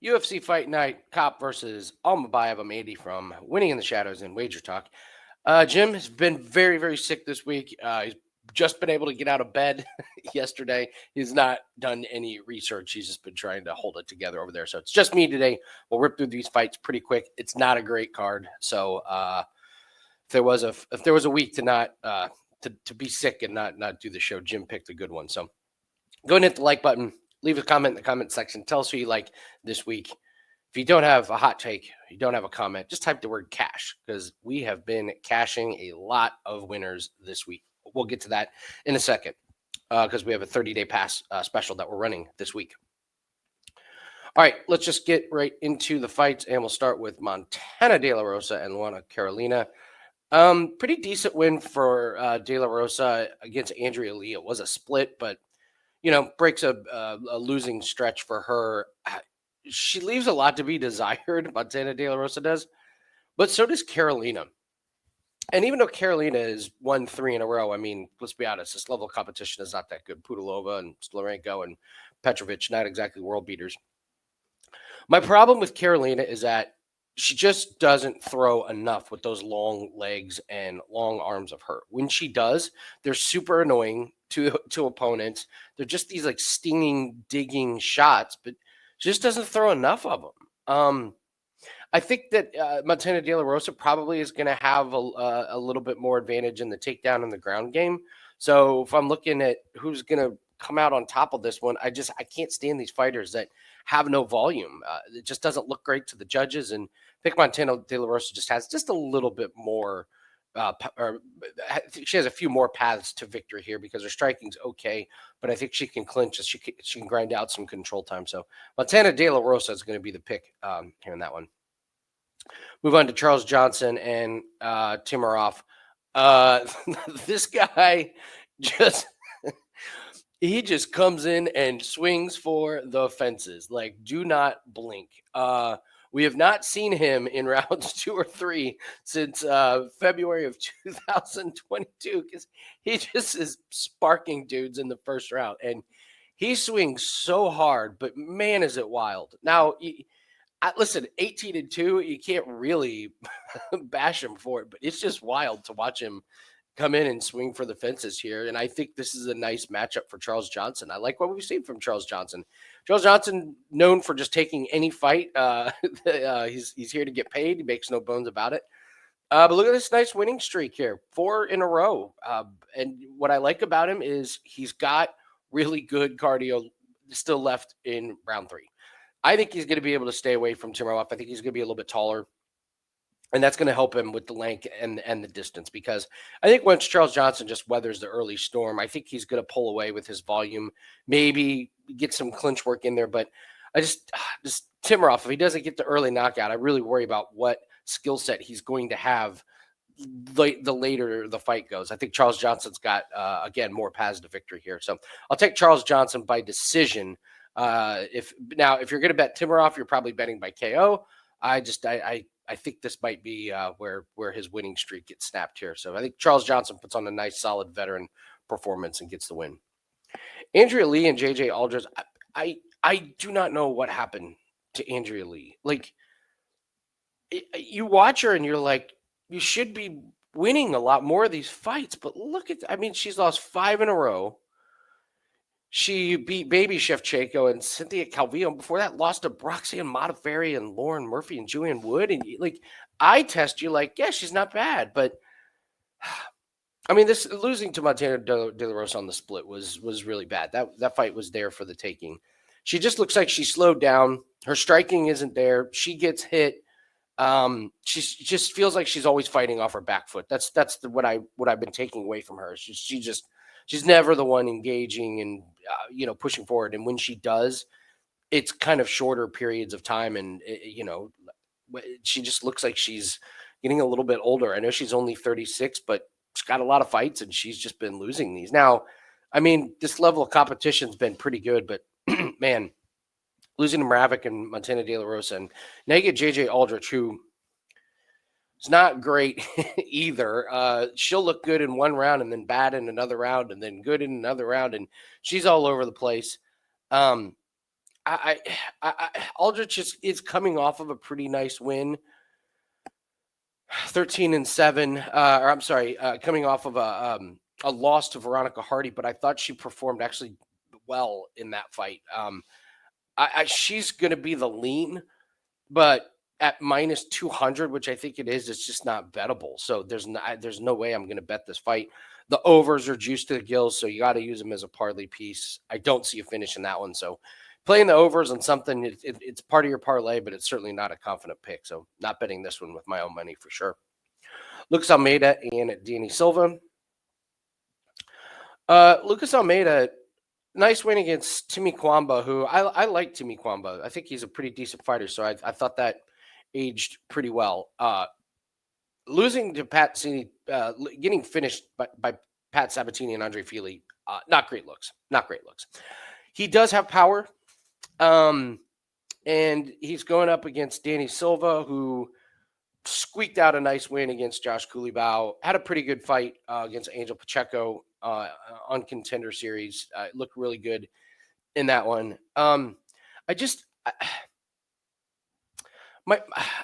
UFC Fight Night, Kape versus Almabayev. I'm Andy from Winning in the Shadows and Wager Talk. Jim has been very, very sick this week. He's just been able to get out of bed yesterday. He's not done any research. He's just been trying to hold it together over there. So it's just me today. We'll rip through these fights pretty quick. It's not a great card. So if there was a week to not to be sick and not do the show, Jim picked a good one. So go and hit the like button. Leave a comment in the comment section. Tell us who you like this week. If you don't have a hot take, you don't have a comment, just type the word cash because we have been cashing a lot of winners this week. We'll get to that in a second because we have a 30-day pass special that we're running this week. All right, let's just get right into the fights, and we'll start with Montana De La Rosa and Luana Carolina. Pretty decent win for De La Rosa against Andrea Lee. It was a split, but breaks a losing stretch for her. She leaves a lot to be desired, Montana De La Rosa does, but so does Carolina. And even though Carolina is won 3 in a row, I mean, let's be honest, this level of competition is not that good. Pudilova and Slorenko and Petrovic, not exactly world beaters. My problem with Carolina is that she just doesn't throw enough with those long legs and long arms of her. When she does, they're super annoying to opponents. They're just these like stinging, digging shots, but she just doesn't throw enough of them. I think that Montana De La Rosa probably is going to have a little bit more advantage in the takedown and the ground game. So if I'm looking at who's going to come out on top of this one, I can't stand these fighters that have no volume. It just doesn't look great to the judges. And I think Montana De La Rosa just has just a little bit more, she has a few more paths to victory here because her striking's okay, but I think she can clinch. She can grind out some control time. So Montana De La Rosa is going to be the pick here in that one. Move on to Charles Johnson and Temirov. This guy he just comes in and swings for the fences. Like, do not blink. We have not seen him in rounds 2 or 3 since February of 2022 because he just is sparking dudes in the first round. And he swings so hard, but man, is it wild. Now, listen, 18-2, you can't really bash him for it, but it's just wild to watch him come in and swing for the fences here. And I think this is a nice matchup for Charles Johnson. I like what we've seen from Charles Johnson. Charles Johnson, known for just taking any fight. He's here to get paid. He makes no bones about it. But look at this nice winning streak here, 4 in a row. And what I like about him is he's got really good cardio still left in round 3. I think he's going to be able to stay away from Temirov. I think he's going to be a little bit taller. And that's going to help him with the length and the distance because I think once Charles Johnson just weathers the early storm, I think he's going to pull away with his volume, maybe get some clinch work in there. But I just Temirov, if he doesn't get the early knockout, I really worry about what skill set he's going to have the later the fight goes. I think Charles Johnson's got, again, more paths to victory here. So I'll take Charles Johnson by decision. If you're going to bet Temirov, you're probably betting by KO. I think this might be where his winning streak gets snapped here. So I think Charles Johnson puts on a nice, solid veteran performance and gets the win. Andrea Lee and JJ Aldrich, I do not know what happened to Andrea Lee. Like, you watch her and you're like, you should be winning a lot more of these fights. But she's lost 5 in a row. She beat Baby Chef Chaco and Cynthia Calvillo. Before that, lost to Roxanne Modafferi and Lauren Murphy and Julian Wood. And I test you like, yeah, she's not bad. But this losing to Montana De La Rosa on the split was really bad. That fight was there for the taking. She just looks like she slowed down. Her striking isn't there. She gets hit. She just feels like she's always fighting off her back foot. That's what I've been taking away from her. She's never the one engaging and, pushing forward. And when she does, it's kind of shorter periods of time. And, she just looks like she's getting a little bit older. I know she's only 36, but she's got a lot of fights and she's just been losing these. Now, this level of competition has been pretty good, but man, losing to Moravik and Montana De La Rosa, and now you get JJ Aldrich, who is not great either. She'll look good in one round and then bad in another round and then good in another round, and she's all over the place. Aldrich is coming off of a pretty nice win, 13-7. Or I'm sorry, coming off of a loss to Veronica Hardy, but I thought she performed actually well in that fight. She's going to be the lean, but at minus 200, which I think it is, it's just not bettable. So there's no way I'm going to bet this fight. The overs are juiced to the gills, so you got to use them as a parlay piece. I don't see a finish in that one. So playing the overs on something, it's part of your parlay, but it's certainly not a confident pick. So not betting this one with my own money for sure. Lucas Almeida and Danny Silva. Lucas Almeida, nice win against Timmy Kwamba, who I like Timmy Kwamba. I think he's a pretty decent fighter, so I thought that aged pretty well. Losing to Pat Sabatini, getting finished by Pat Sabatini and Andre Fili, not great looks. Not great looks. He does have power, and he's going up against Danny Silva, who squeaked out a nice win against Josh Kulibao. Had a pretty good fight against Angel Pacheco on Contender Series. Looked really good in that one.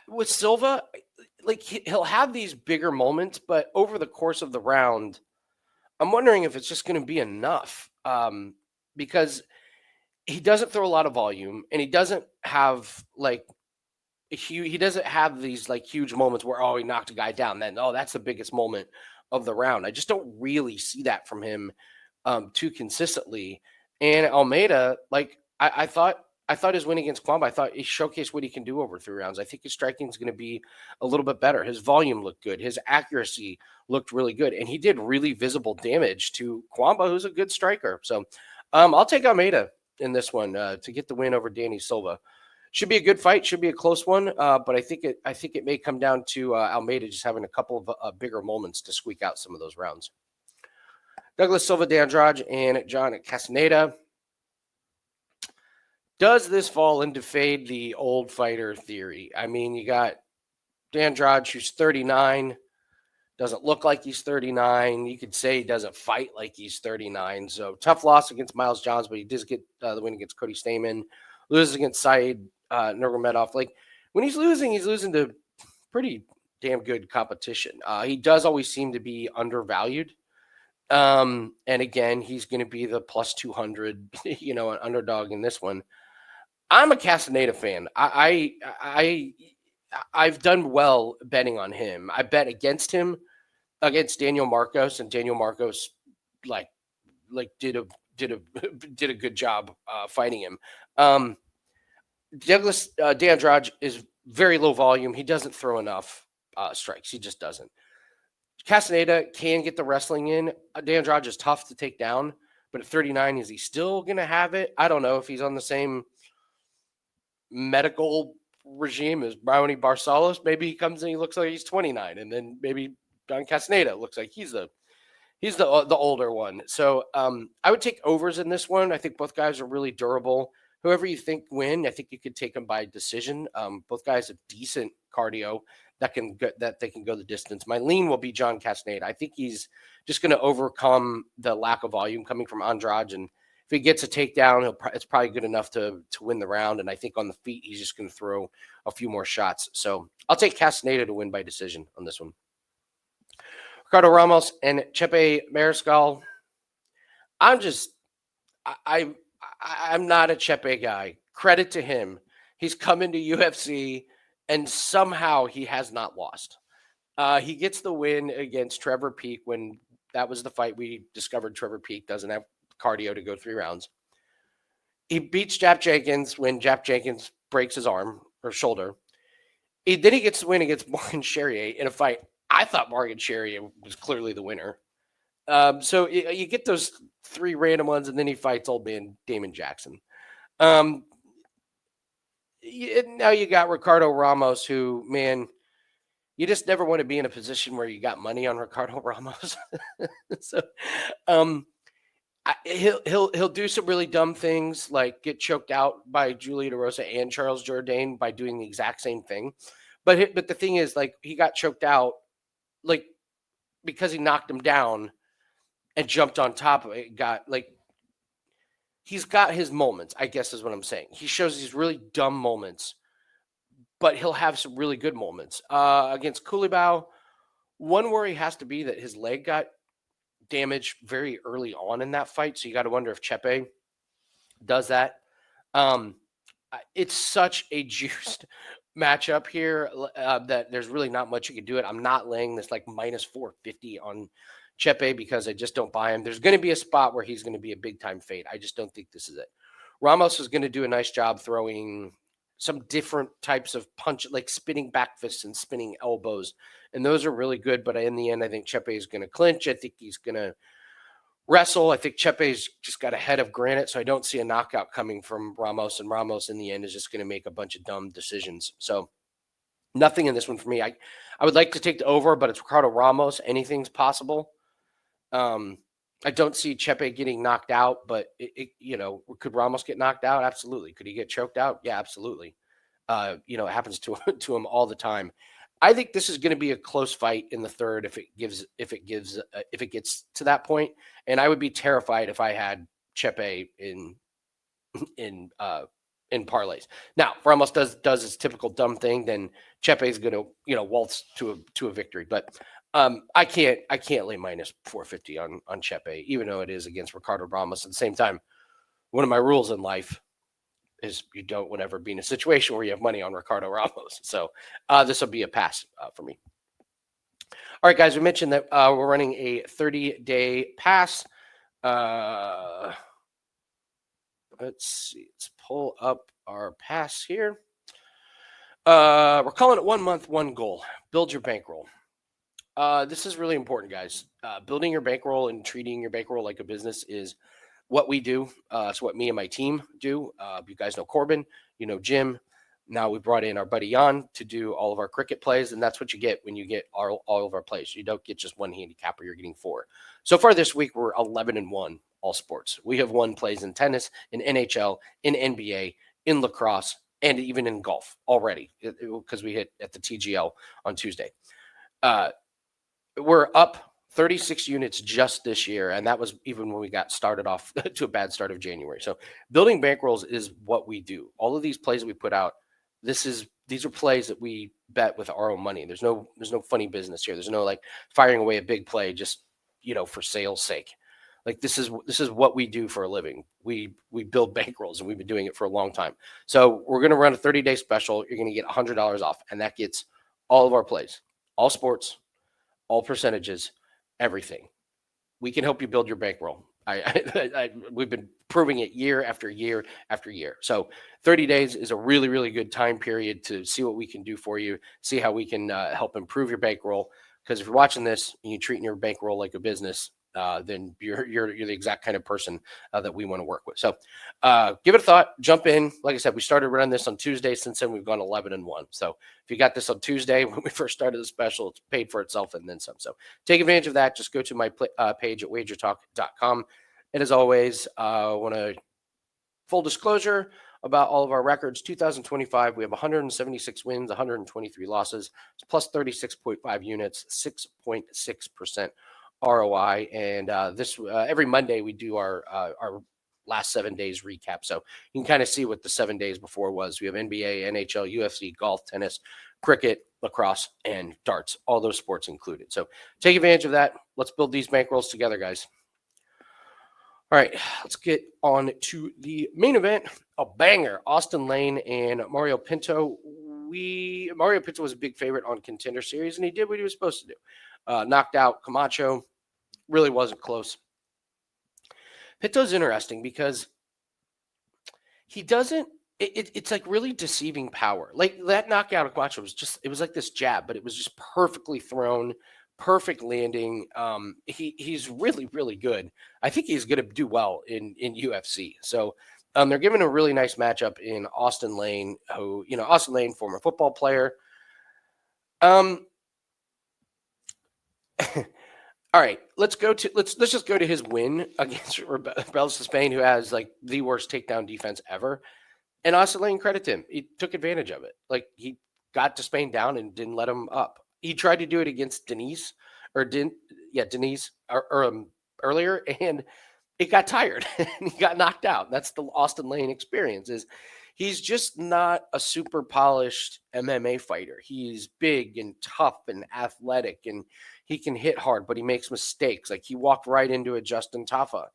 With Silva, like he'll have these bigger moments, but over the course of the round, I'm wondering if it's just going to be enough because he doesn't throw a lot of volume, and he doesn't have like he doesn't have these like huge moments where he knocked a guy down. Then that's the biggest moment of the round. I just don't really see that from him too consistently. And Almeida, like I thought his win against Kwamba, I thought he showcased what he can do over 3 rounds. I think his striking is going to be a little bit better. His volume looked good. His accuracy looked really good. And he did really visible damage to Kwamba, who's a good striker. So I'll take Almeida in this one to get the win over Danny Silva. Should be a good fight. Should be a close one. But I think it may come down to Almeida just having a couple of bigger moments to squeak out some of those rounds. Douglas Silva de Andrade and John Castaneda. Does this fall into fade the old fighter theory? I mean, you got de Andrade, who's 39, doesn't look like he's 39. You could say he doesn't fight like he's 39. So tough loss against Miles Johns, but he does get the win against Cody Stamen. Loses against Said Nurmagomedov. Like when he's losing to pretty damn good competition. He does always seem to be undervalued. And again, he's going to be the plus 200, an underdog in this one. I'm a Castaneda fan. I've done well betting on him. I bet against him against Daniel Marcos, and Daniel Marcos like did a good job fighting him. Douglas de Andrade is very low volume. He doesn't throw enough strikes. He just doesn't. Castaneda can get the wrestling in. De Andrade is tough to take down, but at 39, is he still going to have it? I don't know if he's on the same medical regime as Brownie Barsalos. Maybe he comes in, he looks like he's 29, and then maybe John Castaneda looks like he's the older one. So I would take overs in this one. I think both guys are really durable. Whoever you think win, I think you could take them by decision. Both guys have decent cardio that they can go the distance. My lean will be John Castaneda. I think he's just going to overcome the lack of volume coming from Andrade, and if he gets a takedown, it's probably good enough to win the round. And I think on the feet, he's just going to throw a few more shots. So I'll take Castaneda to win by decision on this one. Ricardo Ramos and Chepe Mariscal. I'm not a Chepe guy. Credit to him. He's come into UFC and somehow he has not lost. He gets the win against Trevor Peek when that was the fight we discovered Trevor Peek doesn't have cardio to go 3 rounds. He beats Jap Jenkins when Jap Jenkins breaks his arm or shoulder. Then he gets the win against Morgan Charrier in a fight. I thought Morgan Charrier was clearly the winner. So you get those 3 random ones, and then he fights old man Damon Jackson. Now you got Ricardo Ramos, who, man, you just never want to be in a position where you got money on Ricardo Ramos. So he'll do some really dumb things, like get choked out by Julian Rosa and Charles Jourdain by doing the exact same thing. But the thing is, like, he got choked out, like, because he knocked him down and jumped on top of it. he's got his moments, I guess is what I'm saying. He shows these really dumb moments, but he'll have some really good moments. Against Kulibao, one worry has to be that his leg got damaged very early on in that fight. So you got to wonder if Chepe does that. It's such a juiced matchup here that there's really not much you can do it. I'm not laying this like minus 450 on Chepe because I just don't buy him. There's going to be a spot where he's going to be a big time fade. I just don't think this is it. Ramos is going to do a nice job throwing some different types of punch, like spinning back fists and spinning elbows. And those are really good. But in the end, I think Chepe is going to clinch. I think he's going to wrestle. I think Chepe's just got ahead of Granite, so I don't see a knockout coming from Ramos, and Ramos in the end is just going to make a bunch of dumb decisions. So nothing in this one for me. I would like to take the over, but it's Ricardo Ramos. Anything's possible. I don't see Chepe getting knocked out, but could Ramos get knocked out? Absolutely. Could he get choked out? Yeah, absolutely. It happens to him all the time. I think this is going to be a close fight in the third if it gets to that point. And I would be terrified if I had Chepe in parlays. Now, if Ramos does his typical dumb thing, then Chepe is going to waltz to a victory. But I can't lay minus 450 on Chepe, even though it is against Ricardo Ramos. At the same time, one of my rules in life is you don't want to ever be in a situation where you have money on Ricardo Ramos. So this will be a pass for me. All right, guys, we mentioned that we're running a 30-day pass. Let's see. Let's pull up our pass here. We're calling it 1 month, one goal. Build your bankroll. This is really important, guys. Building your bankroll and treating your bankroll like a business is what we do. It's what me and my team do. You guys know Corbin, you know Jim. Now we brought in our buddy Jan to do all of our cricket plays, and that's what you get when you get all of our plays. You don't get just one handicapper, you're getting 4. So far this week, we're 11-1 all sports. We have won plays in tennis, in NHL, in NBA, in lacrosse, and even in golf already because we hit at the TGL on Tuesday. We're up 36 units just this year, and that was even when we got started off to a bad start of January. So building bankrolls is what we do. All of these plays that we put out, these are plays that we bet with our own money. There's no funny business here. There's no like firing away a big play just for sale's sake. Like this is what we do for a living. We build bankrolls, and we've been doing it for a long time. So we're going to run a 30-day special. You're going to get $100 off, and that gets all of our plays, all sports, all percentages, everything. We can help you build your bankroll. We've been proving it year after year after year. So 30 days is a really, really good time period to see what we can do for you, see how we can help improve your bankroll. Because if you're watching this and you're treating your bankroll like a business, then you're the exact kind of person that we want to work with. So give it a thought, jump in. Like I said, we started running this on Tuesday. Since then, we've gone 11-1. So if you got this on Tuesday when we first started the special, it's paid for itself and then some. So take advantage of that. Just go to my page at wagertalk.com. And as always, I want to full disclosure about all of our records. 2025, we have 176 wins, 123 losses. It's plus 36.5 units, 6.6% ROI. And this every Monday we do our last 7 days recap. So you can kind of see what the 7 days before was. We have NBA, NHL, UFC, golf, tennis, cricket, lacrosse, and darts, all those sports included. So take advantage of that. Let's build these bankrolls together, guys. All right, let's get on to the main event. A banger, Austen Lane and Mario Pinto. Mario Pinto was a big favorite on Contender Series, and he did what he was supposed to do. Knocked out Camacho. Really wasn't close. Pinto's interesting because he doesn't – it's like really deceiving power. Like that knockout of Camacho it was like this jab, but it was just perfectly thrown, perfect landing. He's really, really good. I think he's going to do well in UFC. So they're giving a really nice matchup in Austen Lane, who, Austen Lane, former football player. All right, let's just go to his win against Rebels of Spain, who has like the worst takedown defense ever. And Austen Lane, credit to him. He took advantage of it. Like he got to Spain down and didn't let him up. He tried to do it against Denise earlier, and it got tired and he got knocked out. That's the Austen Lane experience. Is he's just not a super polished MMA fighter. He's big and tough and athletic and he can hit hard, but he makes mistakes. Like he walked right into a Justin Tafa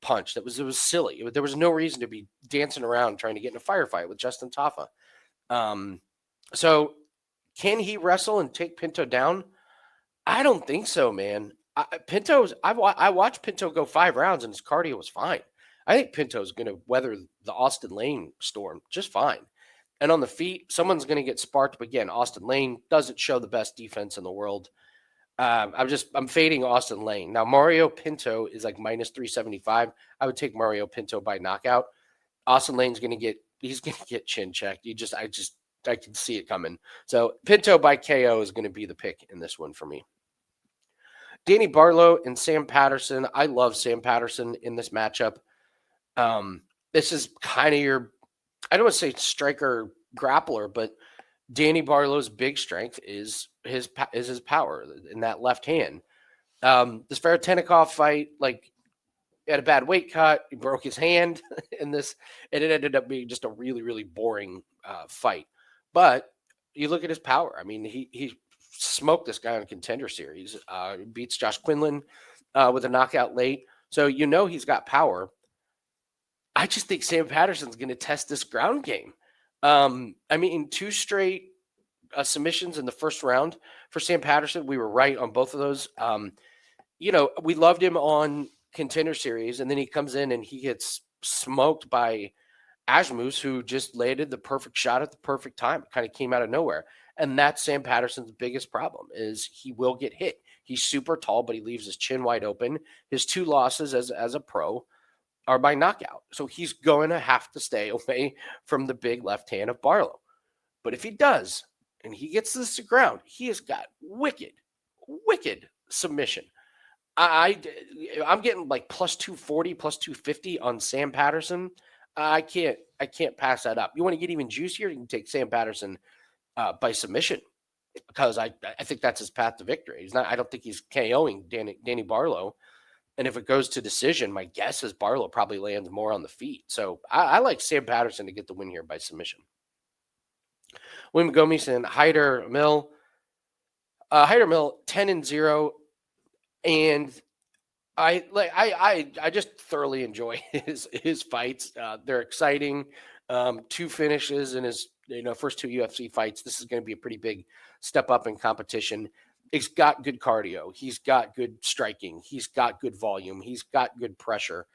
punch. It was silly. There was no reason to be dancing around trying to get in a firefight with Justin Tafa. So can he wrestle and take Pinto down? I don't think so, man. I watched Pinto go 5 rounds and his cardio was fine. I think Pinto's going to weather the Austen Lane storm just fine. And on the feet, someone's going to get sparked. But again, Austen Lane doesn't show the best defense in the world. I'm fading Austen Lane. Now, Mario Pinto is like minus 375. I would take Mario Pinto by knockout. Austen Lane's going to get chin checked. I can see it coming. So Pinto by KO is going to be the pick in this one for me. Danny Barlow and Sam Patterson. I love Sam Patterson in this matchup. This is kind of I don't want to say striker grappler, but Danny Barlow's big strength is his power in that left hand. This Veretennikov fight, like, had a bad weight cut. He broke his hand in this, and it ended up being just a really, really boring fight. But you look at his power. I mean, he smoked this guy on Contender Series. Beats Josh Quinlan with a knockout late. So he's got power. I just think Sam Patterson's going to test this ground game. I mean, 2 straight submissions in the first round for Sam Patterson. We were right on both of those. We loved him on Contender Series, and then he comes in and he gets smoked by Ajmus, who just landed the perfect shot at the perfect time. It kind of came out of nowhere. And that's Sam Patterson's biggest problem is he will get hit. He's super tall, but he leaves his chin wide open. His 2 losses as a pro are by knockout. So he's going to have to stay away from the big left hand of Barlow. But if he does, and he gets this to ground, he has got wicked submission. I'm getting like plus 240, plus 250 on Sam Patterson. I can't pass that up. You want to get even juicier? You can take Sam Patterson by submission because I think that's his path to victory. I don't think he's KOing Danny Barlow. And if it goes to decision, my guess is Barlow probably lands more on the feet. So I like Sam Patterson to get the win here by submission. William Gomis and Hyder Amil. Hyder Amil 10-0, and I just thoroughly enjoy his fights. They're exciting. 2 finishes in his first 2 UFC fights. This is going to be a pretty big step up in competition. He's got good cardio. He's got good striking. He's got good volume. He's got good pressure.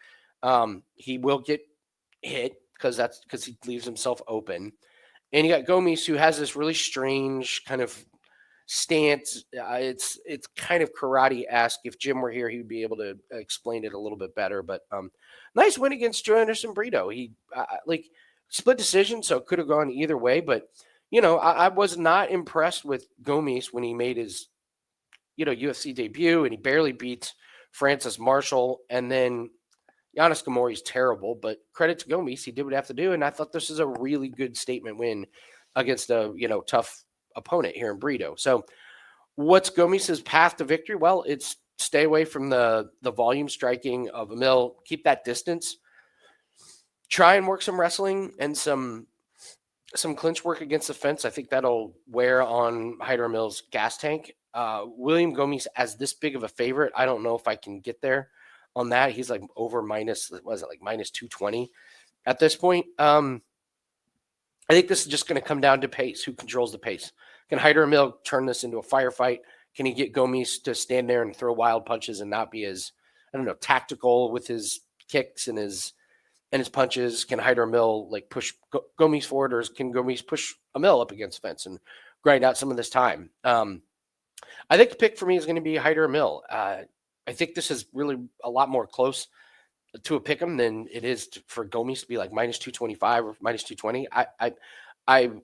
He will get hit because he leaves himself open. And you got Gomis, who has this really strange kind of stance. It's kind of karate-esque. If Jim were here, he would be able to explain it a little bit better. But nice win against Joe Anderson Brito. He split decision, so it could have gone either way. But I was not impressed with Gomis when he made his UFC debut, and he barely beats Francis Marshall. And then Giannis Gamori's terrible, but credit to Gomis, he did what he had to do. And I thought this is a really good statement win against a tough opponent here in Brito. So what's Gomis's path to victory? Well, it's stay away from the volume striking of Amil, keep that distance, try and work some wrestling and some clinch work against the fence. I think that'll wear on Hyder Amil's gas tank. William Gomis as this big of a favorite, I don't know if I can get there on that. He's like over minus 220 at this point. I think this is just going to come down to pace. Who controls the pace? Can Hyder Amil turn this into a firefight? Can he get Gomis to stand there and throw wild punches and not be as, tactical with his kicks and his punches? Can Hyder Amil push Gomis forward, or can Gomis push Amil up against the fence and grind out some of this time? I think the pick for me is going to be Hyder Amil. I think this is really a lot more close to a pick 'em than it is for Gomis to be like minus 225 or minus 220. I am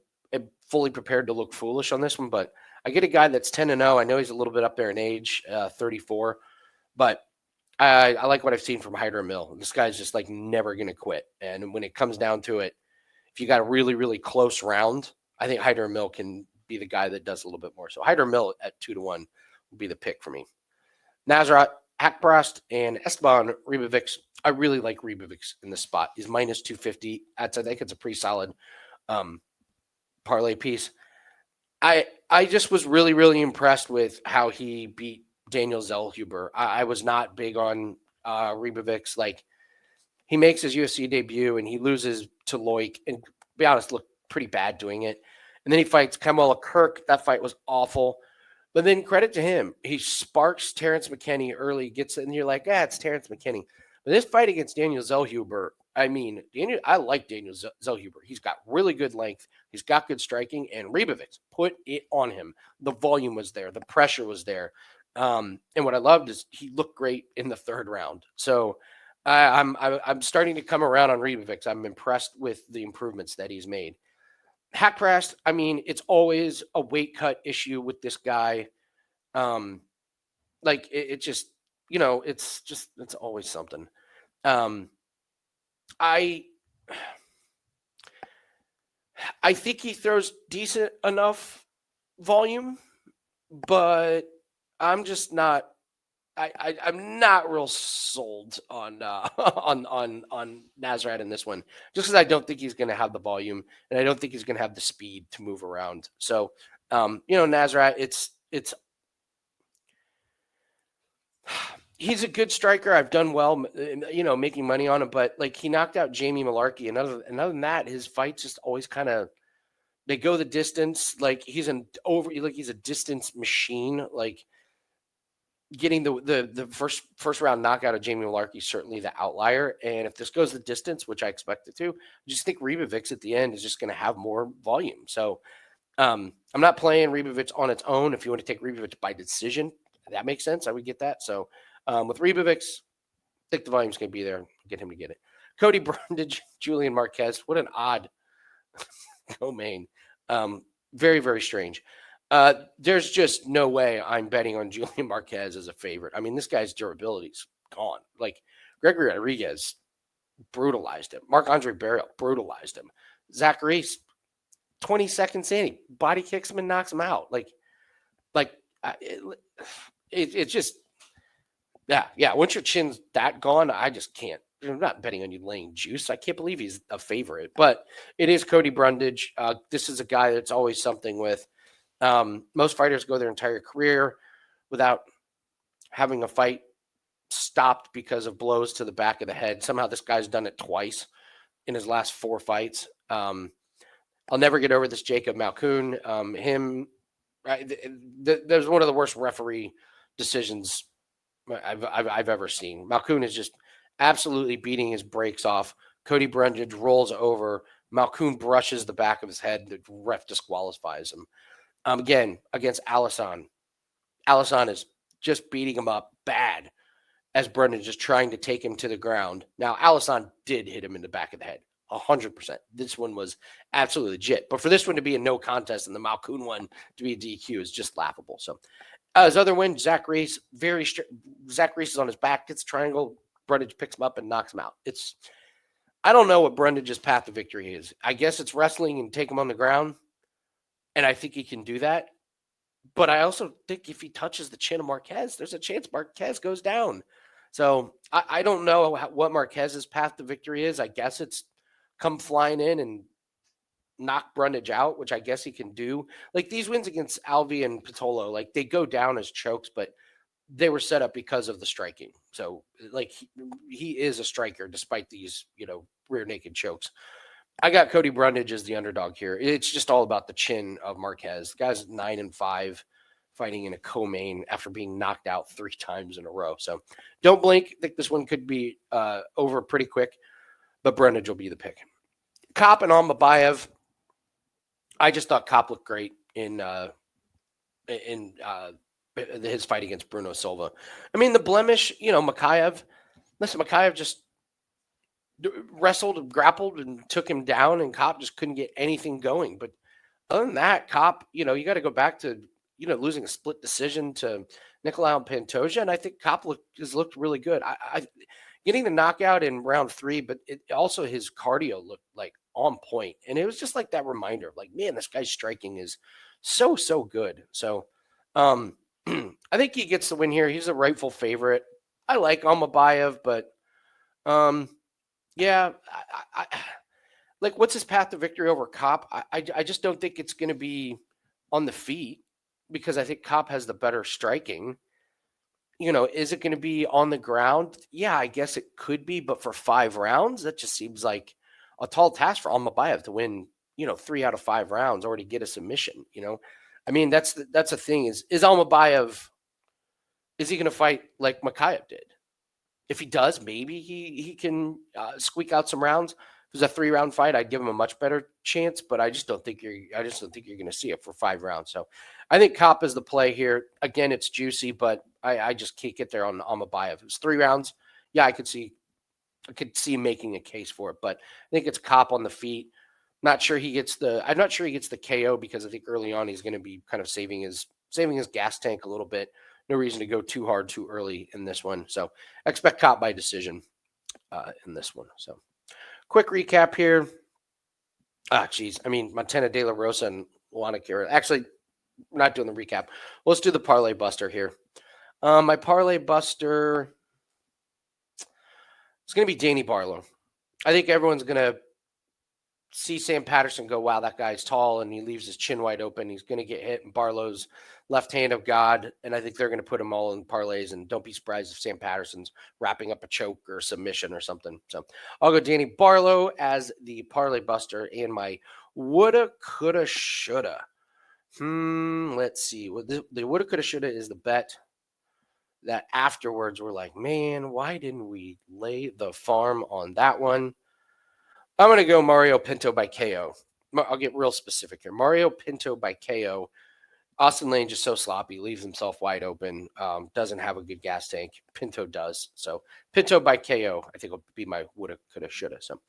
fully prepared to look foolish on this one, but I get a guy that's 10-0. I know he's a little bit up there in age, 34, but I like what I've seen from Hyder Amil. This guy's just never going to quit. And when it comes down to it, if you got a really, really close round, I think Hyder Amil can be the guy that does a little bit more. So Hyder Amil at 2-1 will be the pick for me. Nasrat, Haqparast, and Esteban Ribovics. I really like Ribovics in this spot. He's minus 250. I think it's a pretty solid parlay piece. I just was really, really impressed with how he beat Daniel Zellhuber. I was not big on Ribovics. Like, he makes his UFC debut and he loses to Loic, and to be honest, looked pretty bad doing it. And then he fights Kamala Kirk. That fight was awful. But then credit to him, he sparks Terrence McKinney early, gets it, and you're like, it's Terrence McKinney. But this fight against Daniel Zellhuber, I mean, I like Daniel Zellhuber. He's got really good length. He's got good striking, and Ribovics put it on him. The volume was there. The pressure was there. And what I loved is he looked great in the third round. So I'm starting to come around on Ribovics. I'm impressed with the improvements that he's made. Haqparast, I mean, it's always a weight cut issue with this guy. Like it just, it's always something. I think he throws decent enough volume, but I'm just not. I'm not real sold on on Nasrat in this one, just because I don't think he's going to have the volume, and I don't think he's going to have the speed to move around. So, Nasrat, it's he's a good striker. I've done well, making money on him, but like, he knocked out Jamie Malarkey, and other than that, his fights just always kind of, they go the distance. Like, he's a distance machine. Like, getting the first round knockout of Jamie Malarkey is certainly the outlier. And if this goes the distance, which I expect it to, I just think Ribovics at the end is just going to have more volume. So I'm not playing Ribovics on its own. If you want to take Ribovics by decision, that makes sense. I would get that. So with Ribovics, I think the volume's going to be there. Get him to get it. Cody Brundage, Julian Marquez. What an odd co-main. Very, very strange. There's just no way I'm betting on Julian Marquez as a favorite. I mean, this guy's durability's gone. Like, Gregory Rodriguez brutalized him. Marc-Andre Barrios brutalized him. Zach Reese, 20 seconds in, he body kicks him and knocks him out. It's just, yeah. Once your chin's that gone, I just can't. I'm not betting on you laying juice. I can't believe he's a favorite, but it is Cody Brundage. This is a guy that's always something with. Most fighters go their entire career without having a fight stopped because of blows to the back of the head. Somehow this guy's done it twice in his last 4 fights. I'll never get over this Jacob Malkoun. There's one of the worst referee decisions I've ever seen. Malkoun is just absolutely beating his brakes off. Cody Brundage rolls over. Malkoun brushes the back of his head. The ref disqualifies him. Again, against Alisson. Alisson is just beating him up bad as Brundage is trying to take him to the ground. Now, Alisson did hit him in the back of the head, 100%. This one was absolutely legit. But for this one to be a no contest and the Malkoun one to be a DQ is just laughable. So, his other win, Zach Reese, Zach Reese is on his back, gets a triangle. Brundage picks him up and knocks him out. I don't know what Brundage's path to victory is. I guess it's wrestling and take him on the ground. And I think he can do that. But I also think if he touches the chin of Marquez, there's a chance Marquez goes down. So I don't know what Marquez's path to victory is. I guess it's come flying in and knock Brundage out, which I guess he can do. Like, these wins against Alvi and Pitolo, like, they go down as chokes, but they were set up because of the striking. So, like, he is a striker despite these, rear naked chokes. I got Cody Brundage as the underdog here. It's just all about the chin of Marquez. The guy's 9-5, fighting in a co-main after being knocked out 3 times in a row. So don't blink. I think this one could be over pretty quick, but Brundage will be the pick. Kape and Almabayev. I just thought Kape looked great in his fight against Bruno Silva. I mean, the blemish, Makayev. Listen, Makayev just wrestled and grappled and took him down, and Kape just couldn't get anything going. But other than that, Kape, you got to go back to, losing a split decision to Nicolau Pantoja, and I think Kape has looked really good. I getting the knockout in round 3, but also his cardio looked like on point, and it was just like that reminder of, like, man, this guy's striking is so good. So I think he gets the win here. He's a rightful favorite. I like Almabayev, but Yeah, like, what's his path to victory over Kape? I just don't think it's going to be on the feet because I think Kape has the better striking. Is it going to be on the ground? Yeah, I guess it could be, but for 5 rounds, that just seems like a tall task for Almabayev to win, 3 out of 5 rounds or to get a submission. I mean, that's the thing is Almabayev, is he going to fight like Makayev did? If he does, maybe he can squeak out some rounds. If it was a 3-round fight, I'd give him a much better chance, but I just don't think you're going to see it for 5 rounds. So I think Kape is the play here. Again, it's juicy, but I just can't get there on Almabayev. If it was 3 rounds, yeah, I could see him making a case for it, but I think it's Kape on the feet. I'm not sure he gets the KO because I think early on he's going to be kind of saving his gas tank a little bit. No reason to go too hard too early in this one. So I expect Kape by decision in this one. So quick recap here. Geez. I mean, Montana De La Rosa and Luana Kira. Actually, we're not doing the recap. Let's do the parlay buster here. My parlay buster is going to be Danny Barlow. I think everyone's going to see Sam Patterson go, wow, that guy's tall, and he leaves his chin wide open. He's going to get hit in Barlow's left hand of God, and I think they're going to put him all in parlays, and don't be surprised if Sam Patterson's wrapping up a choke or submission or something. So I'll go Danny Barlow as the parlay buster, and my woulda, coulda, shoulda. Let's see. The woulda, coulda, shoulda is the bet that afterwards we're like, man, why didn't we lay the farm on that one? I'm going to go Mario Pinto by KO. I'll get real specific here. Mario Pinto by KO. Austen Lane just so sloppy, leaves himself wide open, doesn't have a good gas tank. Pinto does. So Pinto by KO, I think will be my woulda, coulda, shoulda. So,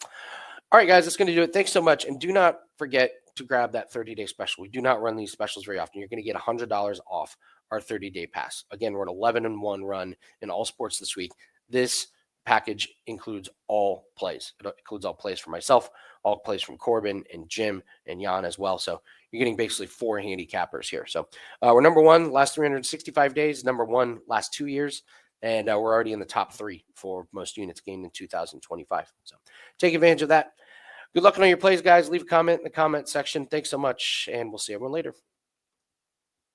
all right, guys, that's going to do it. Thanks so much. And do not forget to grab that 30-day special. We do not run these specials very often. You're going to get $100 off our 30-day pass. Again, we're at 11-1 run in all sports this week. This package includes all plays. It includes all plays for myself, all plays from Corbin and Jim and Jan as well. So you're getting basically 4 handicappers here. So we're number 1 last 365 days, number 1 last 2 years, and we're already in the top 3 for most units gained in 2025. So take advantage of that. Good luck on all your plays, guys. Leave a comment in the comment section. Thanks so much, and we'll see everyone later.